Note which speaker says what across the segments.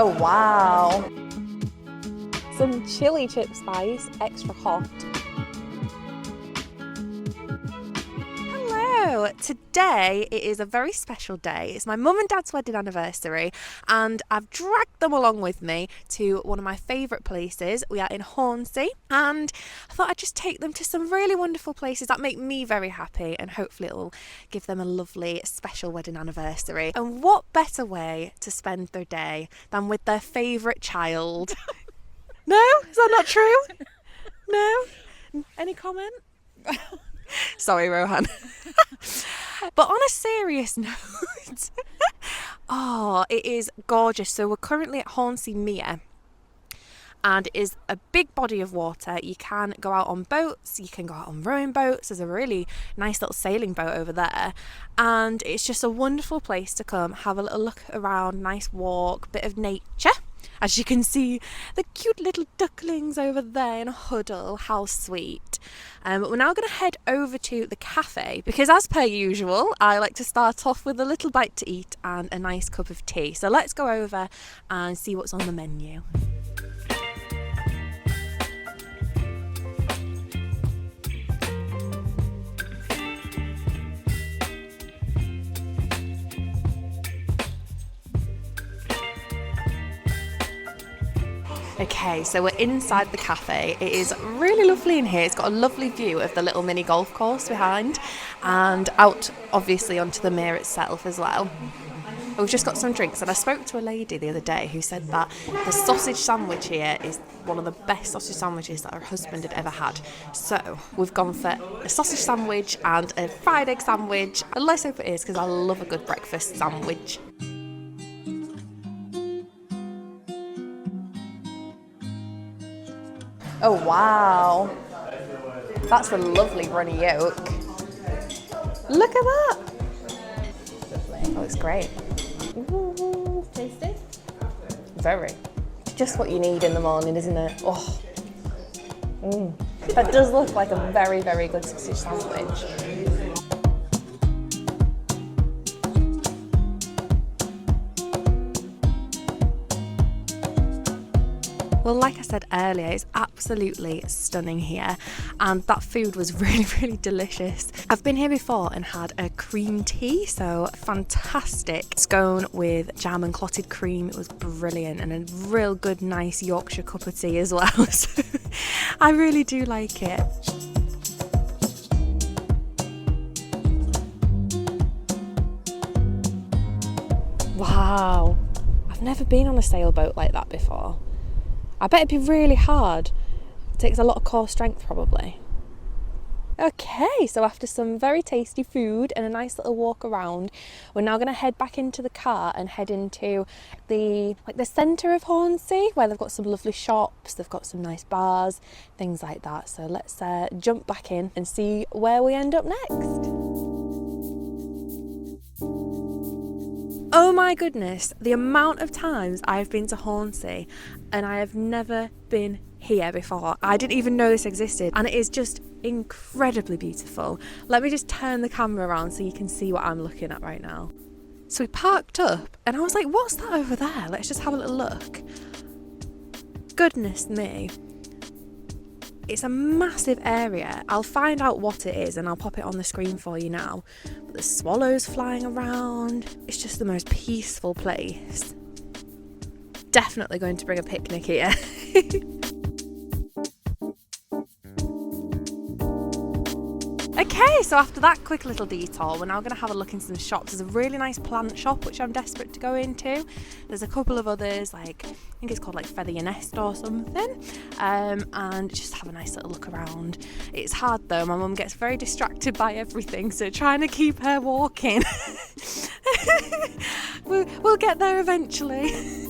Speaker 1: Oh wow. Some chili chip spice, extra hot. Hello! Today it is a very special day. It's my mum and dad's wedding anniversary and I've dragged them along with me to one of my favourite places. We are in Hornsea and I thought I'd just take them to some really wonderful places that make me very happy and hopefully it'll give them a lovely special wedding anniversary. And what better way to spend their day than with their favourite child? No? Is that not true? No? Any comment? Sorry, Rohan. But on a serious note, oh, it is gorgeous. So we're currently at Hornsea Mere and it is a big body of water. You can go out on boats, you can go out on rowing boats. There's a really nice little sailing boat over there. And it's just a wonderful place to come, have a little look around, nice walk, bit of nature. As you can see, the cute little ducklings over there in a huddle, how sweet. But we're now going to head over to the cafe because as per usual, I like to start off with a little bite to eat and a nice cup of tea. So let's go over and see what's on the menu. Okay, so we're inside the cafe. It is really lovely in here. It's got a lovely view of the little mini golf course behind and out obviously onto the mere itself as well. We've just got some drinks and I spoke to a lady the other day who said that the sausage sandwich here is one of the best sausage sandwiches that her husband had ever had. So we've gone for a sausage sandwich and a fried egg sandwich. And let's hope it is because I love a good breakfast sandwich. Oh wow, that's a lovely runny yolk. Look at that. That looks great. Ooh, tasty? Very. Just what you need in the morning, isn't it? Oh, that does look like a very, very good sausage sandwich. Well, like I said earlier, it's absolutely stunning here and that food was really, really delicious. I've been here before and had a cream tea, so fantastic scone with jam and clotted cream. It was brilliant and a real good, nice Yorkshire cup of tea as well. So I really do like it. Wow, I've never been on a sailboat like that before. I bet it'd be really hard. It takes a lot of core strength probably. Okay, so after some very tasty food and a nice little walk around, we're now going to head back into the car and head into the centre of Hornsea where they've got some lovely shops, they've got some nice bars, things like that. So let's jump back in and see where we end up next. Oh my goodness, the amount of times I've been to Hornsea and I have never been here before. I didn't even know this existed and it is just incredibly beautiful. Let me just turn the camera around so you can see what I'm looking at right now. So we parked up and I was like, what's that over there? Let's just have a little look. Goodness me. It's a massive area. I'll find out what it is and I'll pop it on the screen for you now. But there's swallows flying around. It's just the most peaceful place. Definitely going to bring a picnic here. Okay, so after that quick little detour, we're now going to have a look in some shops. There's a really nice plant shop which I'm desperate to go into. There's a couple of others, like I think it's called like Feather Your Nest or something, and just have a nice little look around. It's hard though, my mum gets very distracted by everything, so trying to keep her walking. We'll get there eventually.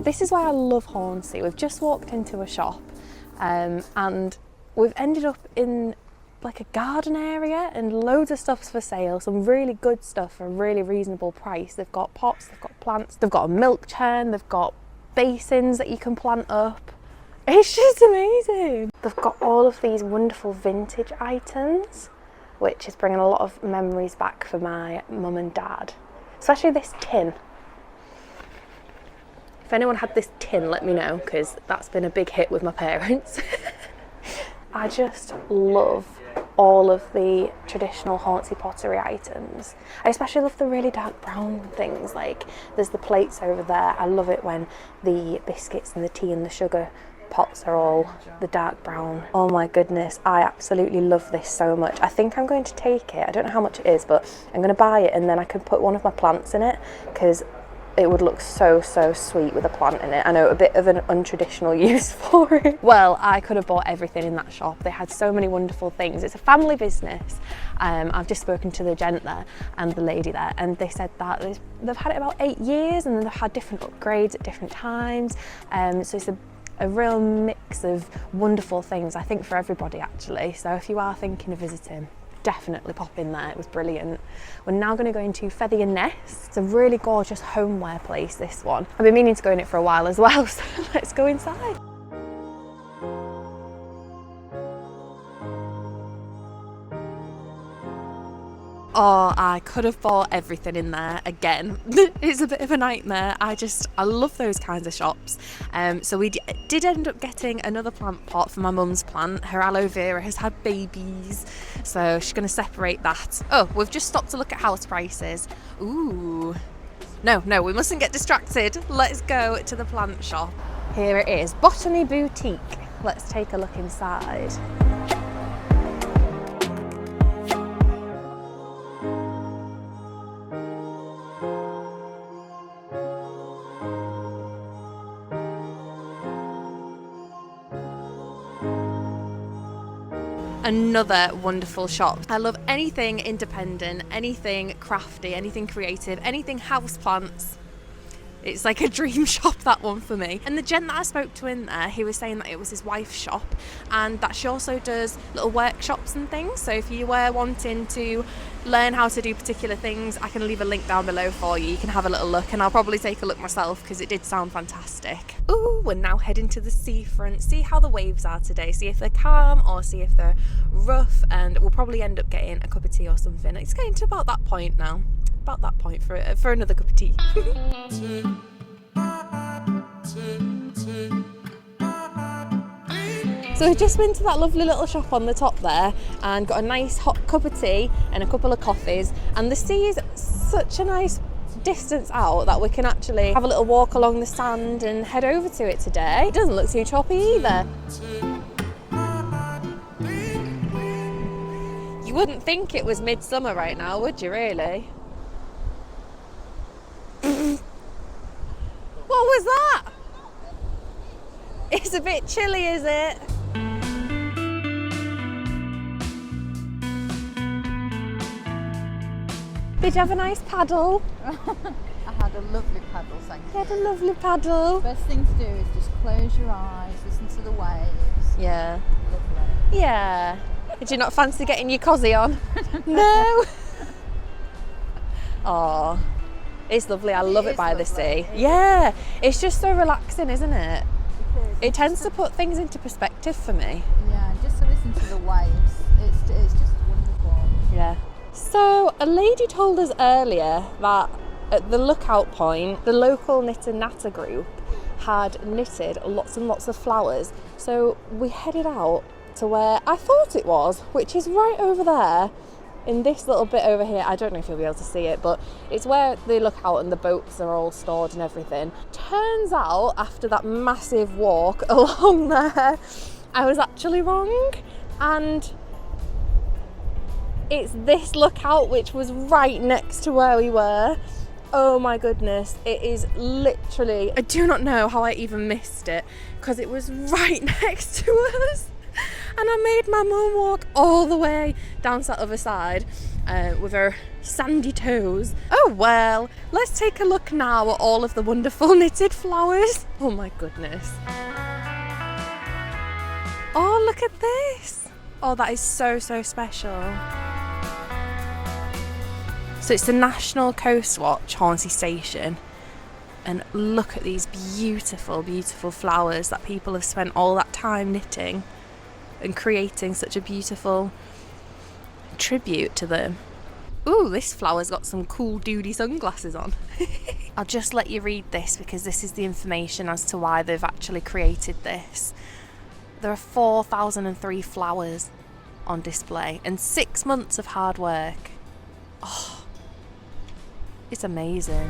Speaker 1: This is why I love Hornsea. We've just walked into a shop and we've ended up in like a garden area and loads of stuff's for sale, some really good stuff for a really reasonable price. They've got pots, they've got plants, they've got a milk churn, they've got basins that you can plant up. It's just amazing. They've got all of these wonderful vintage items which is bringing a lot of memories back for my mum and dad. Especially this tin. If anyone had this tin, let me know, because that's been a big hit with my parents. I just love all of the traditional Hornsea pottery items. I especially love the really dark brown things, like there's the plates over there. I love it when the biscuits and the tea and the sugar pots are all the dark brown. Oh my goodness, I absolutely love this so much. I think I'm going to take it. I don't know how much it is, but I'm going to buy it and then I can put one of my plants in it, because it would look so sweet with a plant in it. I know, a bit of an untraditional use for it. Well, I could have bought everything in that shop. They had so many wonderful things. It's a family business. I've just spoken to the gent there and the lady there, and they said that they've had it about 8 years, and then they've had different upgrades at different times. So it's a real mix of wonderful things, I think, for everybody actually. So if you are thinking of visiting, definitely pop in there. It was brilliant. We're now going to go into Feather Your Nest. It's a really gorgeous homeware place, this one. I've been meaning to go in it for a while as well, so let's go inside. Oh, I could have bought everything in there again. It's a bit of a nightmare. I love those kinds of shops. So we did end up getting another plant pot for my mum's plant. Her aloe vera has had babies, so she's going to separate that. Oh, we've just stopped to look at house prices. Ooh. No, we mustn't get distracted. Let's go to the plant shop. Here it is, Botany Boutique. Let's take a look inside. Another wonderful shop. I love anything independent, anything crafty, anything creative, anything houseplants. It's like a dream shop, that one for me. And the gent that I spoke to in there, he was saying that it was his wife's shop and that she also does little workshops and things. So if you were wanting to learn how to do particular things, I can leave a link down below for you. You can have a little look, and I'll probably take a look myself because it did sound fantastic. Ooh, we're now heading to the seafront. See how the waves are today. See if they're calm or see if they're rough, and we'll probably end up getting a cup of tea or something. It's getting to about that point now. About that point for another cup of tea. So we've just been to that lovely little shop on the top there and got a nice hot cup of tea and a couple of coffees, and the sea is such a nice distance out that we can actually have a little walk along the sand and head over to it today. It doesn't look too choppy either. You wouldn't think it was midsummer right now, would you really? What was that? It's a bit chilly, is it? Did you have a nice paddle?
Speaker 2: I had a lovely paddle, thank you.
Speaker 1: You had a lovely paddle.
Speaker 2: Best thing to do is just close your eyes, listen to the waves.
Speaker 1: Yeah.
Speaker 2: Lovely.
Speaker 1: Yeah. Did you not fancy getting your cosy on? No. Oh, it's lovely. I love it by the sea. Yeah, it's just so relaxing, isn't it? It tends to put things into perspective for me.
Speaker 2: Yeah, just to listen to the waves. It's just wonderful.
Speaker 1: Yeah. So a lady told us earlier that at the lookout point, the local knit and natter group had knitted lots and lots of flowers. So we headed out to where I thought it was, which is right over there in this little bit over here. I don't know if you'll be able to see it, but it's where they look out and the boats are all stored and everything. Turns out, after that massive walk along there, I was actually wrong, and it's this lookout which was right next to where we were. Oh my goodness, it is literally, I do not know how I even missed it, because it was right next to us. And I made my mum walk all the way down to that other side with her sandy toes. Oh well, let's take a look now at all of the wonderful knitted flowers. Oh my goodness. Oh, look at this. Oh, that is so special. So it's the National Coast Watch, Hornsea Station. And look at these beautiful, beautiful flowers that people have spent all that time knitting and creating such a beautiful tribute to them. Ooh, this flower's got some cool duty sunglasses on. I'll just let you read this because this is the information as to why they've actually created this. There are 4,003 flowers on display and 6 months of hard work. Oh, it's amazing.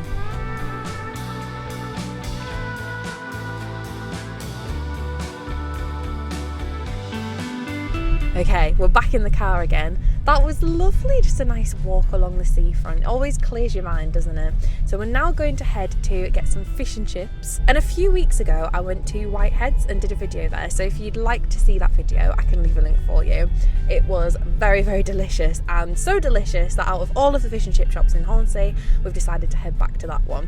Speaker 1: Okay, we're back in the car again. That was lovely, just a nice walk along the seafront. It always clears your mind, doesn't it? So we're now going to head to get some fish and chips. And a few weeks ago, I went to Whitehead's and did a video there. So if you'd like to see that video, I can leave a link for you. It was very, very delicious, and so delicious that out of all of the fish and chip shops in Hornsea, we've decided to head back to that one.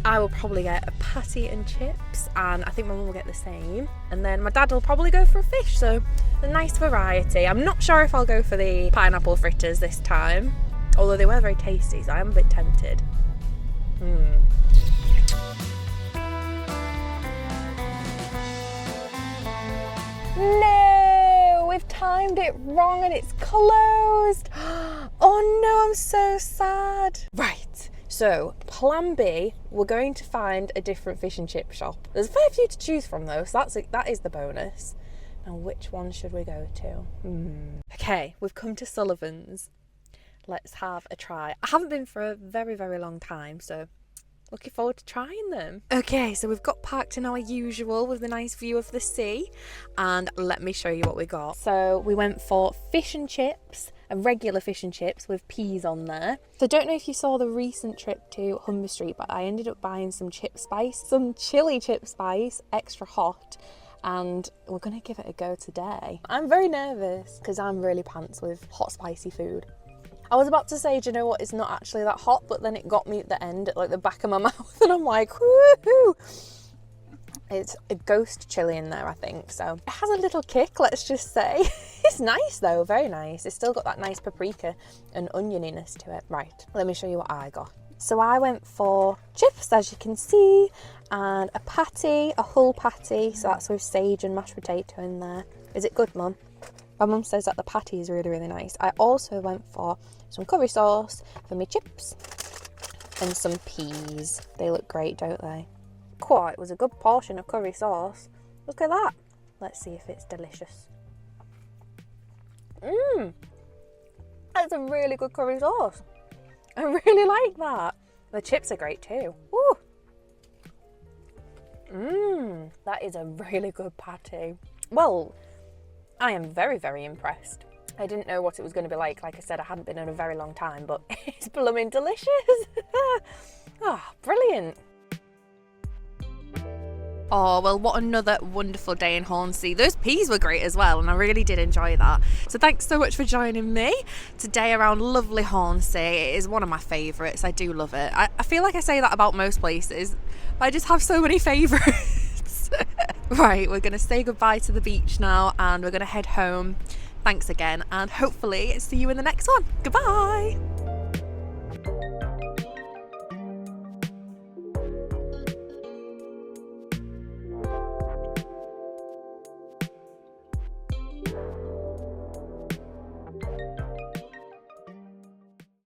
Speaker 1: I will probably get a patty and chips, and I think my mum will get the same, and then my dad will probably go for a fish, so a nice variety. I'm not sure if I'll go for the pineapple fritters this time, although they were very tasty, so I am a bit tempted. No, we've timed it wrong and it's closed. Oh no, I'm so sad. Right. So, plan B, we're going to find a different fish and chip shop. There's a fair few to choose from though, so that is the bonus. Now, which one should we go to? Okay, we've come to Sullivan's. Let's have a try. I haven't been for a very, very long time, so looking forward to trying them. Okay, so we've got parked in our usual with a nice view of the sea, and let me show you what we got. So we went for fish and chips, a regular fish and chips with peas on there. So I don't know if you saw the recent trip to Humber Street, but I ended up buying some chip spice, some chili chip spice, extra hot, and we're gonna give it a go today. I'm very nervous because I'm really pants with hot spicy food. I was about to say, do you know what, it's not actually that hot, but then it got me at the end, at like the back of my mouth, and I'm like, woohoo! It's a ghost chili in there, I think, so it has a little kick, let's just say. It's nice though, very nice. It's still got that nice paprika and onioniness to it. Right, let me show you what I got. So I went for chips, as you can see, and a patty, a hull patty, so that's with sage and mashed potato in there. Is it good, Mum? My mum says that the patty is really, really nice. I also went for some curry sauce for my chips and some peas. They look great, don't they? Quite, it was a good portion of curry sauce. Look at that. Let's see if it's delicious. That's a really good curry sauce. I really like that. The chips are great too. Woo. That is a really good patty. Well, I am very, very impressed. I didn't know what it was going to be like. Like I said, I hadn't been in a very long time, but it's blooming delicious. Oh, brilliant. Oh, well, what another wonderful day in Hornsea. Those peas were great as well, and I really did enjoy that. So thanks so much for joining me today around lovely Hornsea. It is one of my favourites. I do love it. I feel like I say that about most places, but I just have so many favourites. Right, we're going to say goodbye to the beach now, and we're going to head home. Thanks again, and hopefully see you in the next one. Goodbye.